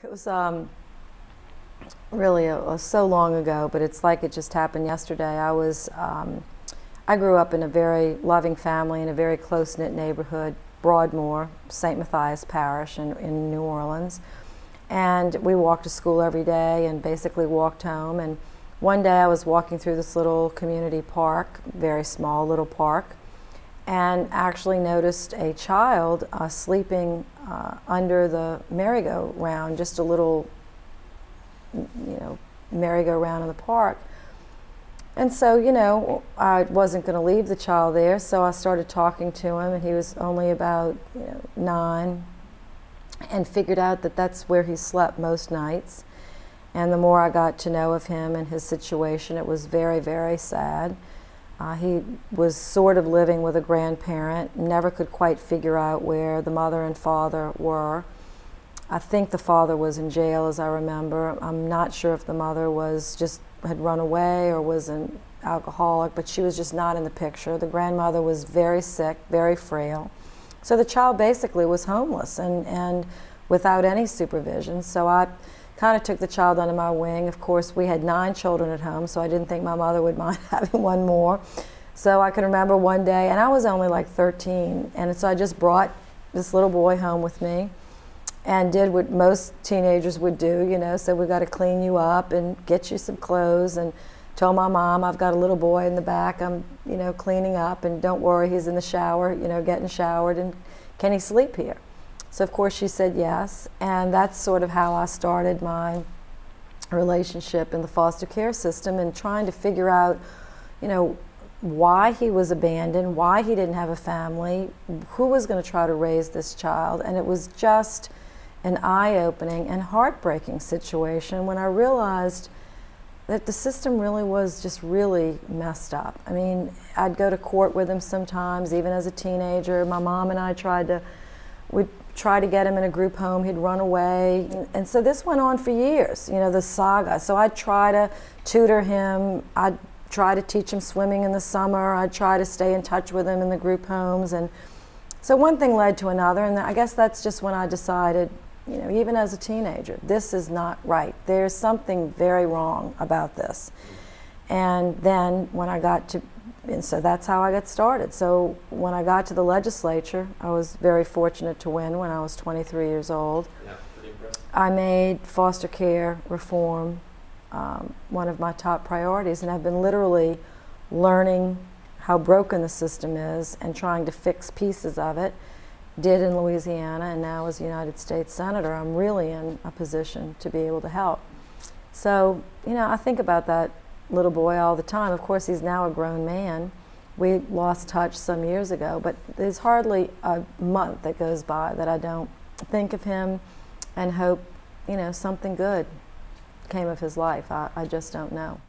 It was really so long ago, but it's like it just happened yesterday. I grew up in a very loving family in a very close-knit neighborhood, Broadmoor, St. Matthias Parish in New Orleans. And we walked to school every day and basically walked home. And one day I was walking through this little community park, very small little park, and actually noticed a child sleeping under the merry-go-round, just a little, merry-go-round in the park. And so, I wasn't going to leave the child there, so I started talking to him, and he was only about 9, and figured out that that's where he slept most nights. And the more I got to know of him and his situation, it was very, very sad. He was sort of living with a grandparent, never could quite figure out where the mother and father were. I think the father was in jail, as I remember. I'm not sure if the mother had run away or was an alcoholic, but she was just not in the picture. The grandmother was very sick, very frail. So the child basically was homeless and without any supervision. So I kind of took the child under my wing. Of course, we had 9 children at home, so I didn't think my mother would mind having one more. So I can remember one day, and I was only like 13, and so I just brought this little boy home with me and did what most teenagers would do, so we got to clean you up and get you some clothes, and told my mom, I've got a little boy in the back I'm, cleaning up, and don't worry, he's in the shower, getting showered, and can he sleep here? So of course she said yes, and that's sort of how I started my relationship in the foster care system and trying to figure out, why he was abandoned, why he didn't have a family, who was going to try to raise this child. And it was just an eye-opening and heartbreaking situation when I realized that the system really was just really messed up. I mean, I'd go to court with him sometimes, even as a teenager. My mom and I we'd try to get him in a group home, he'd run away. And so this went on for years, the saga. So I'd try to tutor him, I'd try to teach him swimming in the summer, I'd try to stay in touch with him in the group homes. And so one thing led to another, and I guess that's just when I decided, even as a teenager, this is not right. There's something very wrong about this. And then when I got to And so that's how I got started. So when I got to the legislature, I was very fortunate to win when I was 23 years old. Yeah, pretty impressive. I made foster care reform one of my top priorities, and I've been literally learning how broken the system is and trying to fix pieces of it. Did in Louisiana, and now as a United States Senator, I'm really in a position to be able to help. So, I think about that little boy all the time. Of course, he's now a grown man. We lost touch some years ago, but there's hardly a month that goes by that I don't think of him and hope, something good came of his life. I just don't know.